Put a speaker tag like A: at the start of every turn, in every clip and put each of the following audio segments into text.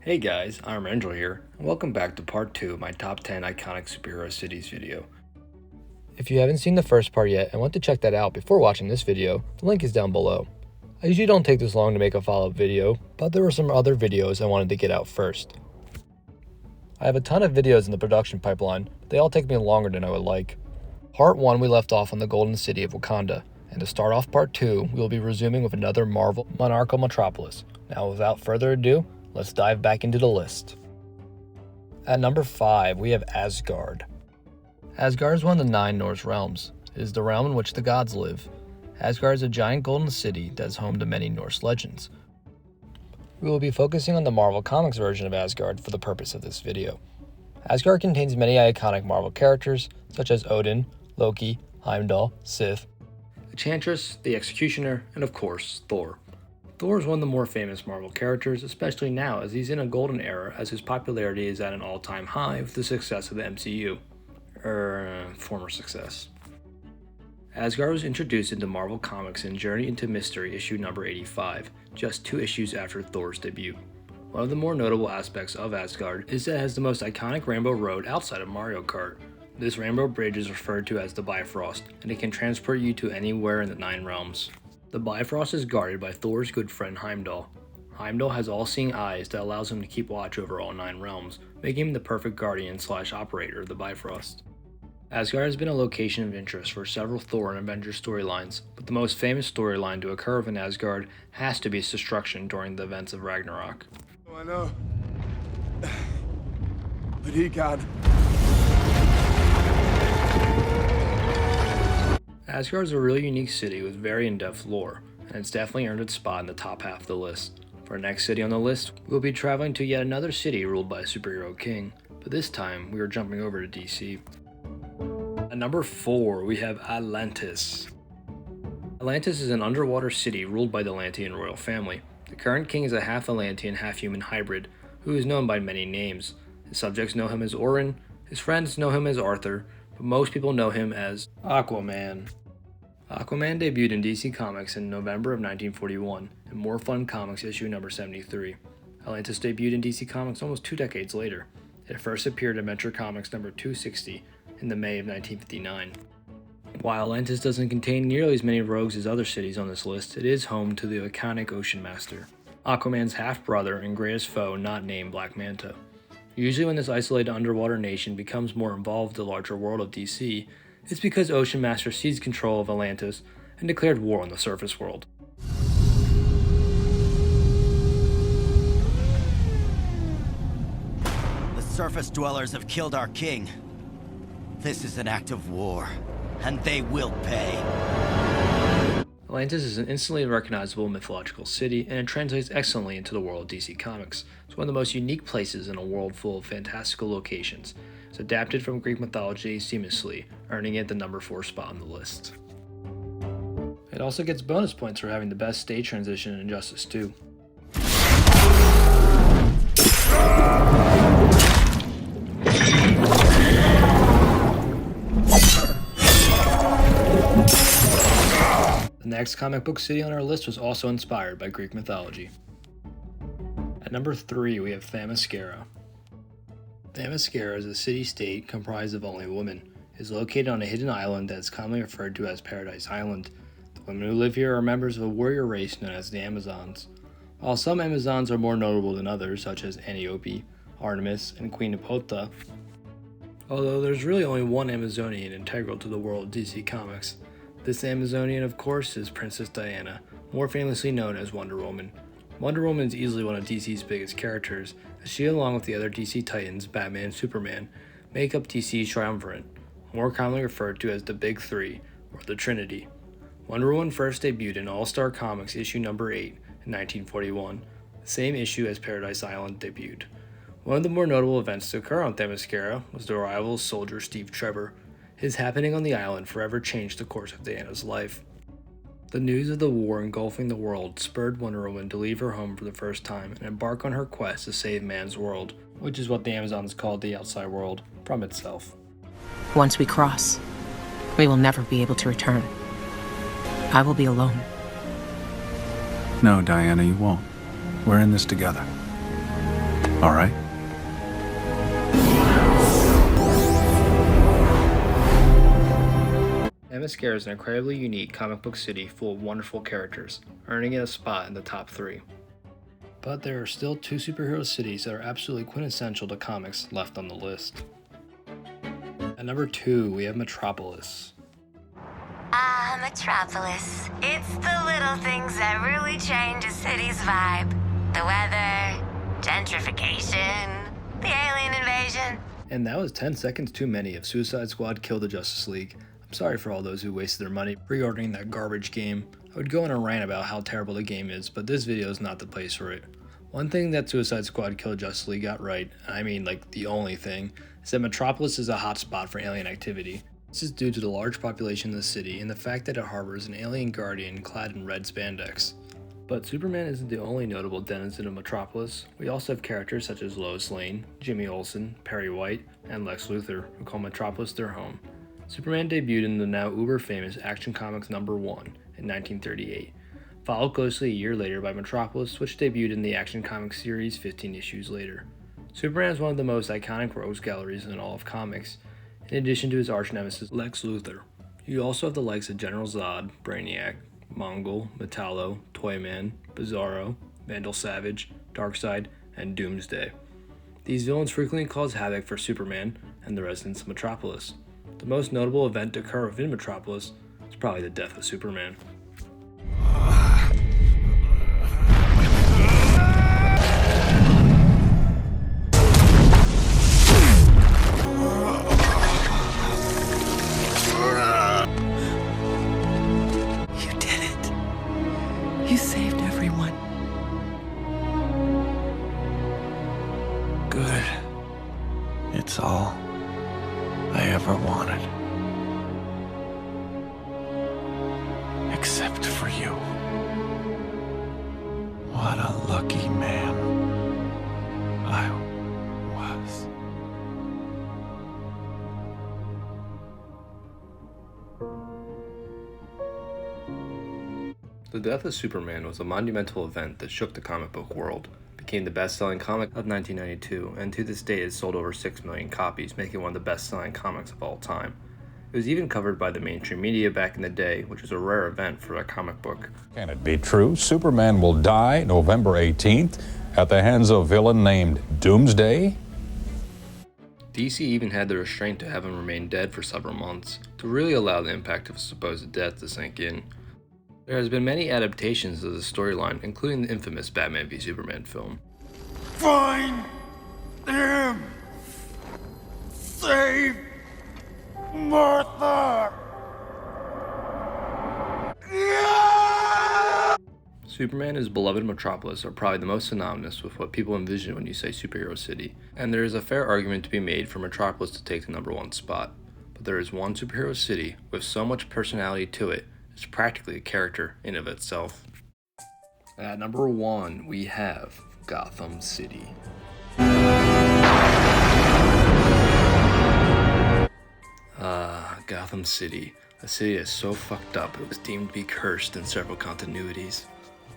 A: Hey guys, I'm Angel here, and welcome back to part 2 of my top 10 iconic superhero cities video. If you haven't seen the first part yet and want to check that out before watching this video, the link is down below. I usually don't take this long to make a follow-up video, but there were some other videos I wanted to get out first. I have a ton of videos in the production pipeline, but they all take me longer than I would like. Part 1 we left off on the Golden City of Wakanda, and to start off part 2, we will be resuming with another Marvel monarchical metropolis. Now without further ado, let's dive back into the list. At number 5, we have Asgard. Asgard is one of the 9 Norse realms. It is the realm in which the gods live. Asgard is a giant golden city that is home to many Norse legends. We will be focusing on the Marvel Comics version of Asgard for the purpose of this video. Asgard contains many iconic Marvel characters, such as Odin, Loki, Heimdall, Sif, Enchantress, the Executioner, and of course, Thor. Thor is one of the more famous Marvel characters, especially now as he's in a golden era as his popularity is at an all-time high with the success of the MCU. Former success. Asgard was introduced into Marvel Comics in Journey into Mystery issue number 85, just 2 issues after Thor's debut. One of the more notable aspects of Asgard is that it has the most iconic rainbow road outside of Mario Kart. This rainbow bridge is referred to as the Bifrost, and it can transport you to anywhere in the 9 realms. The Bifrost is guarded by Thor's good friend Heimdall. Heimdall has all-seeing eyes that allows him to keep watch over all 9 realms, making him the perfect guardian/operator of the Bifrost. Asgard has been a location of interest for several Thor and Avengers storylines, but the most famous storyline to occur in Asgard has to be its destruction during the events of Ragnarok.
B: Oh, I know. But he can.
A: Asgard is a really unique city with very in-depth lore, and it's definitely earned its spot in the top half of the list. For our next city on the list, we'll be traveling to yet another city ruled by a superhero king, but this time we are jumping over to DC. At number 4, we have Atlantis. Atlantis is an underwater city ruled by the Atlantean royal family. The current king is a half Atlantean, half human hybrid, who is known by many names. His subjects know him as Orin, his friends know him as Arthur, but most people know him as Aquaman. Aquaman debuted in DC Comics in November of 1941 in More Fun Comics issue number 73. Atlantis debuted in DC Comics almost 2 decades later. It first appeared in Metro Comics number 260 in the May of 1959. While Atlantis doesn't contain nearly as many rogues as other cities on this list, it is home to the iconic Ocean Master, Aquaman's half-brother and greatest foe not named Black Manta. Usually when this isolated underwater nation becomes more involved with the larger world of DC, it's because Ocean Master seized control of Atlantis and declared war on the surface world.
C: The surface dwellers have killed our king. This is an act of war, and they will pay.
A: Atlantis is an instantly recognizable mythological city, and it translates excellently into the world of DC Comics. It's one of the most unique places in a world full of fantastical locations. It's adapted from Greek mythology seamlessly, earning it the number 4 spot on the list. It also gets bonus points for having the best stage transition in Injustice 2. The next comic book city on our list was also inspired by Greek mythology. At number 3, we have Themyscira. Themyscira is a city-state comprised of only women. It is located on a hidden island that is commonly referred to as Paradise Island. The women who live here are members of a warrior race known as the Amazons. While some Amazons are more notable than others, such as Antiope, Artemis, and Queen Hippolyta, although there's really only one Amazonian integral to the world of DC Comics. This Amazonian, of course, is Princess Diana, more famously known as Wonder Woman. Wonder Woman is easily one of DC's biggest characters, as she, along with the other DC Titans, Batman and Superman, make up DC's triumvirate, more commonly referred to as the Big Three, or the Trinity. Wonder Woman first debuted in All-Star Comics issue number 8 in 1941, the same issue as Paradise Island debuted. One of the more notable events to occur on Themyscira was the arrival of soldier Steve Trevor. His happening on the island forever changed the course of Diana's life. The news of the war engulfing the world spurred Wonder Woman to leave her home for the first time and embark on her quest to save man's world, which is what the Amazons called the outside world, from itself.
D: Once we cross, we will never be able to return. I will be alone.
E: No, Diana, you won't. We're in this together.
B: All right?
A: Asgard is an incredibly unique comic book city full of wonderful characters, earning it a spot in the top 3. But there are still 2 superhero cities that are absolutely quintessential to comics left on the list. At number 2, we have Metropolis.
E: Ah, Metropolis. It's the little things that really change a city's vibe. The weather, gentrification, the alien invasion.
A: And that was 10 seconds too many of Suicide Squad Kill the Justice League. I'm sorry for all those who wasted their money pre-ordering that garbage game. I would go on a rant about how terrible the game is, but this video is not the place for it. One thing that Suicide Squad Kill the Justice League got right, I mean like the only thing, is that Metropolis is a hotspot for alien activity. This is due to the large population of the city and the fact that it harbors an alien guardian clad in red spandex. But Superman isn't the only notable denizen of Metropolis. We also have characters such as Lois Lane, Jimmy Olsen, Perry White, and Lex Luthor, who call Metropolis their home. Superman debuted in the now uber-famous Action Comics #1 in 1938, followed closely a year later by Metropolis, which debuted in the Action Comics series 15 issues later. Superman is one of the most iconic rogues galleries in all of comics, in addition to his arch-nemesis Lex Luthor. You also have the likes of General Zod, Brainiac, Mongol, Metallo, Toyman, Bizarro, Vandal Savage, Darkseid, and Doomsday. These villains frequently cause havoc for Superman and the residents of Metropolis. The most notable event to occur within Metropolis is probably the death of Superman.
F: You saved everyone.
B: Good. It's all I ever wanted. Except for you. What a lucky man I was.
A: The death of Superman was a monumental event that shook the comic book world, became the best-selling comic of 1992, and to this day has sold over 6 million copies, making it one of the best-selling comics of all time. It was even covered by the mainstream media back in the day, which was a rare event for a comic book.
G: Can it be true? Superman will die November 18th at the hands of a villain named Doomsday?
A: DC even had the restraint to have him remain dead for several months, to really allow the impact of his supposed death to sink in. There has been many adaptations of the storyline, including the infamous Batman v Superman film.
B: Find him! Save Martha!
A: Superman and his beloved Metropolis are probably the most synonymous with what people envision when you say superhero city, and there is a fair argument to be made for Metropolis to take the #1 spot. But there is one superhero city with so much personality to it, it's practically a character in of itself. At number 1, we have Gotham City. Gotham City. A city that's so fucked up it was deemed to be cursed in several continuities.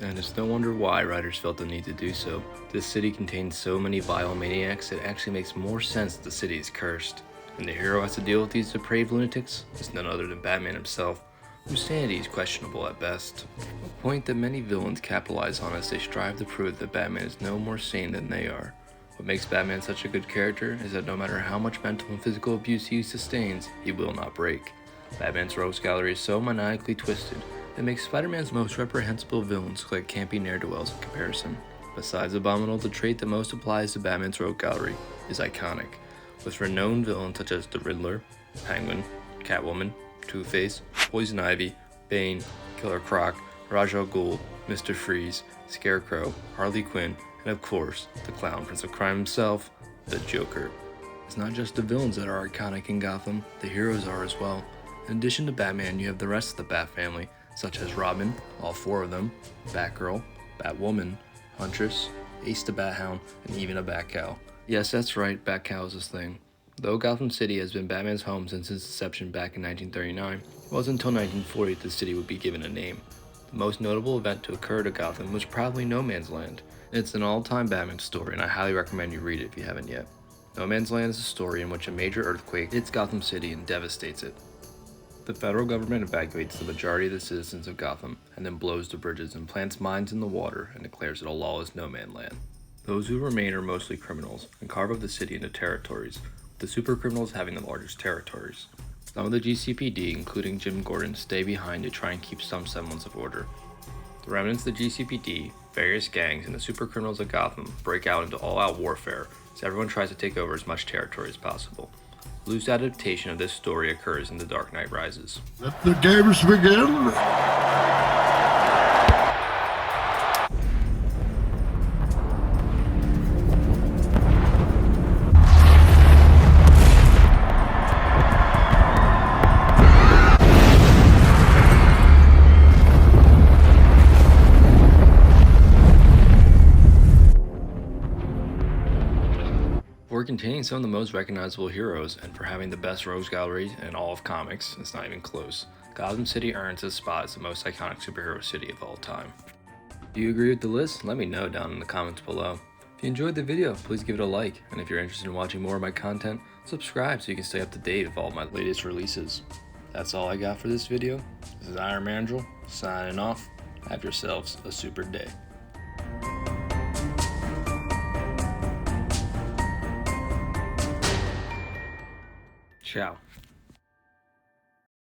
A: And it's no wonder why writers felt the need to do so. This city contains so many vile maniacs that it actually makes more sense that the city is cursed. And the hero has to deal with these depraved lunatics is none other than Batman himself, whose sanity is questionable at best. A point that many villains capitalize on as they strive to prove that Batman is no more sane than they are. What makes Batman such a good character is that no matter how much mental and physical abuse he sustains, he will not break. Batman's rogues gallery is so maniacally twisted that makes Spider-Man's most reprehensible villains look like campy ne'er-do-wells in comparison. Besides Abominable, the trait that most applies to Batman's rogue gallery is iconic, with renowned villains such as the Riddler, Penguin, Catwoman, Two-Face, Poison Ivy, Bane, Killer Croc, Ra's al Ghul, Mr. Freeze, Scarecrow, Harley Quinn, and of course, the Clown Prince of Crime himself, the Joker. It's not just the villains that are iconic in Gotham, the heroes are as well. In addition to Batman, you have the rest of the Bat family, such as Robin, all 4 of them, Batgirl, Batwoman, Huntress, Ace the Bat-Hound, and even a Bat-Cow. Yes, that's right, Bat-Cow is his thing. Though Gotham City has been Batman's home since its inception back in 1939, it wasn't until 1940 that the city would be given a name. The most notable event to occur to Gotham was probably No Man's Land. It's an all-time Batman story, and I highly recommend you read it if you haven't yet. No Man's Land is a story in which a major earthquake hits Gotham City and devastates it. The federal government evacuates the majority of the citizens of Gotham, and then blows the bridges and plants mines in the water and declares it a lawless no man land. Those who remain are mostly criminals, and carve up the city into territories, with the super criminals having the largest territories. Some of the GCPD, including Jim Gordon, stay behind to try and keep some semblance of order. The remnants of the GCPD, various gangs, and the super criminals of Gotham break out into all-out warfare as everyone tries to take over as much territory as possible. A loose adaptation of this story occurs in The Dark Knight Rises.
B: Let the games begin!
A: For containing some of the most recognizable heroes, and for having the best rogues gallery in all of comics, it's not even close. Gotham City earns its spot as the most iconic superhero city of all time. Do you agree with the list? Let me know down in the comments below. If you enjoyed the video, please give it a like, and if you're interested in watching more of my content, subscribe so you can stay up to date with all my latest releases. That's all I got for this video. This is Iron Mandrill, signing off. Have yourselves a super day. Ciao.